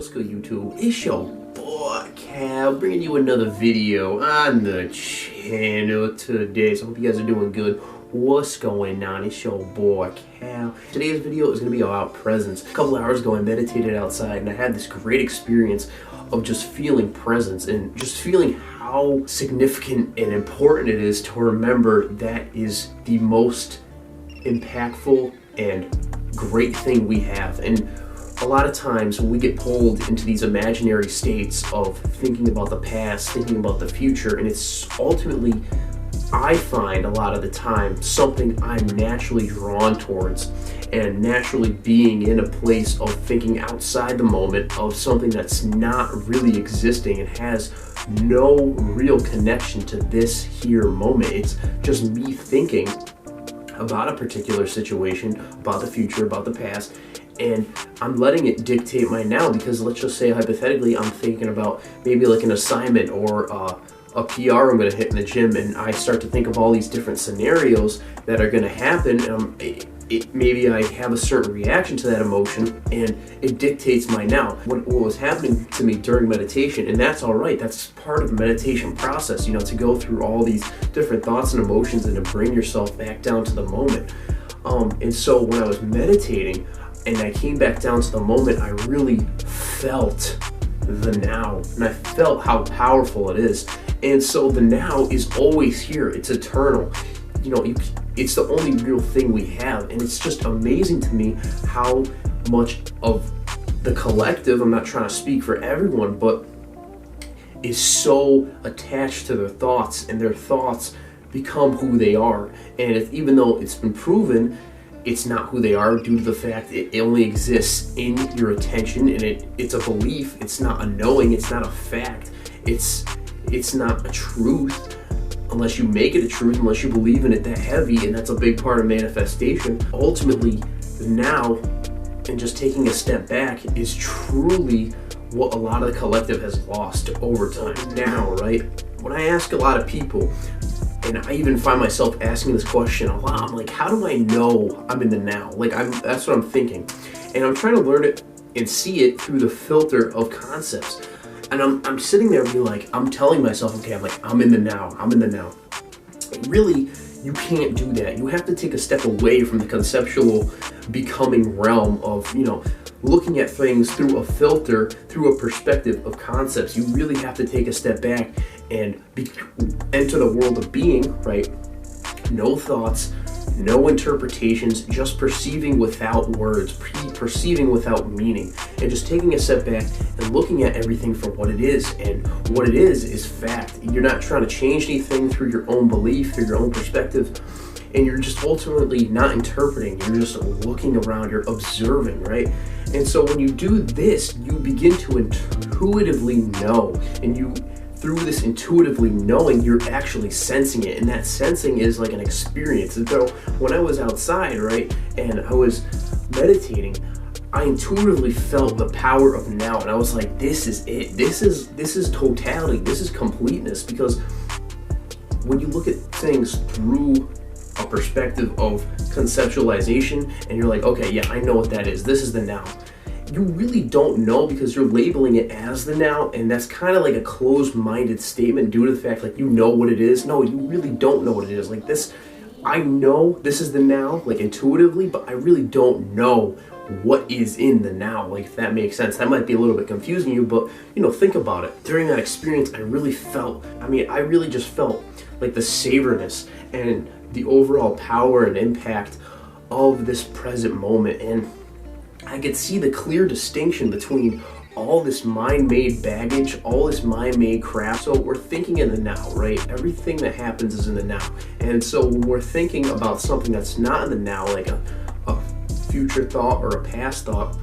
What's good, YouTube? It's your boy Cal, bringing you another video on the channel today. So I hope you guys are doing good. What's going on? It's your boy Cal. Today's video is going to be about presence. A couple hours ago I meditated outside and I had this great experience of just feeling presence and just feeling how significant and important it is to remember that is the most impactful and great thing we have. And a lot of times when we get pulled into these imaginary states of thinking about the past, thinking about the future, and it's ultimately, I find a lot of the time, something I'm naturally drawn towards, and naturally being in a place of thinking outside the moment of something that's not really existing and has no real connection to this here moment. It's just me thinking about a particular situation, about the future, about the past, and I'm letting it dictate my now. Because let's just say hypothetically I'm thinking about maybe like an assignment or a PR I'm going to hit in the gym, and I start to think of all these different scenarios that are going to happen. Maybe I have a certain reaction to that emotion and it dictates my now. What was happening to me during meditation, and that's all right, that's part of the meditation process, you know, to go through all these different thoughts and emotions and to bring yourself back down to the moment. And so when I was meditating and I came back down to the moment, I really felt the now, and I felt how powerful it is. And so the now is always here, it's eternal. You know, it's the only real thing we have, and it's just amazing to me how much of the collective, I'm not trying to speak for everyone, but is so attached to their thoughts, and their thoughts become who they are. And even though it's been proven it's not who they are due to the fact it only exists in your attention, and it's a belief, it's not a knowing, it's not a fact, it's not a truth unless you make it a truth, unless you believe in it that heavy, and that's a big part of manifestation. Ultimately, the now and just taking a step back is truly what a lot of the collective has lost over time. Now, right? When I ask a lot of people, and I even find myself asking this question a lot, I'm like, how do I know I'm in the now? Like, that's what I'm thinking. And I'm trying to learn it and see it through the filter of concepts. And I'm sitting there being like, I'm telling myself, okay, I'm in the now, I'm in the now. Really, you can't do that. You have to take a step away from the conceptual becoming realm of, you know, looking at things through a filter, through a perspective of concepts. You really have to take a step back and enter the world of being, right? No thoughts, no interpretations, just perceiving without words, perceiving without meaning, and just taking a step back and looking at everything for what it is. And what it is fact. You're not trying to change anything through your own belief, through your own perspective, and you're just ultimately not interpreting. You're just looking around, you're observing, right? And so when you do this, you begin to intuitively know, and through this intuitively knowing, you're actually sensing it, and that sensing is like an experience. And so when I was outside, right, and I was meditating, I intuitively felt the power of now, and I was like, this is it. This is totality. This is completeness. Because when you look at things through a perspective of conceptualization, and you're like, okay, yeah, I know what that is. This is the now. You really don't know, because you're labeling it as the now, and that's kind of like a closed-minded statement due to the fact like you know what it is. No, you really don't know what it is. Like this, I know this is the now, like intuitively, but I really don't know what is in the now, like if that makes sense. That might be a little bit confusing you, but you know, think about it. During that experience, I really just felt like the savoriness and the overall power and impact of this present moment, and I could see the clear distinction between all this mind-made baggage, all this mind-made crap. So we're thinking in the now, right? Everything that happens is in the now. And so when we're thinking about something that's not in the now, like a future thought or a past thought,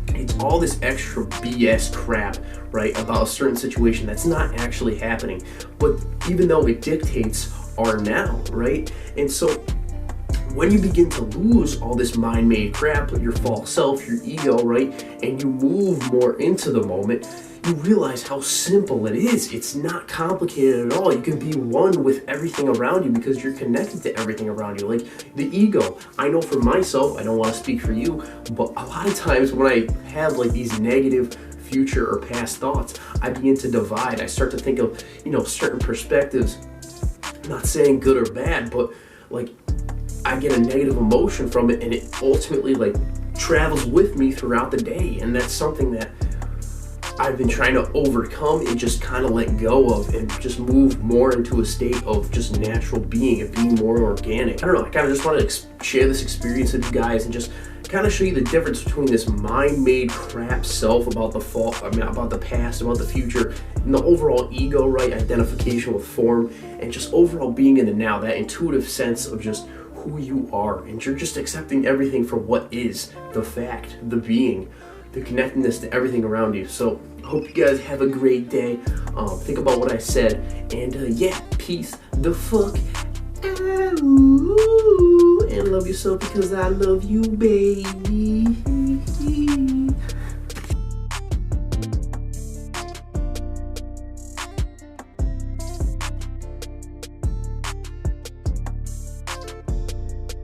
it's all this extra BS crap, right, about a certain situation that's not actually happening. But even though it dictates our now, right? And so when you begin to lose all this mind-made crap, your false self, your ego, right, and you move more into the moment, you realize how simple it is. It's not complicated at all. You can be one with everything around you because you're connected to everything around you. Like the ego, I know for myself, I don't want to speak for you, but a lot of times when I have like these negative future or past thoughts. I begin to divide. I start to think of, you know, certain perspectives. I'm not saying good or bad, but like I get a negative emotion from it, and it ultimately like travels with me throughout the day. And that's something that I've been trying to overcome and just kind of let go of, and just move more into a state of just natural being and being more organic. I don't know, I kind of just wanted to share this experience with you guys and just kind of show you the difference between this mind-made crap self about about the past, about the future, and the overall ego, right? Identification with form, and just overall being in the now, that intuitive sense of just who you are, and you're just accepting everything for what is, the fact, the being, the connectedness to everything around you. So I hope you guys have a great day. Think about what I said, and yeah, peace the fuck out, and love yourself because I love you, baby.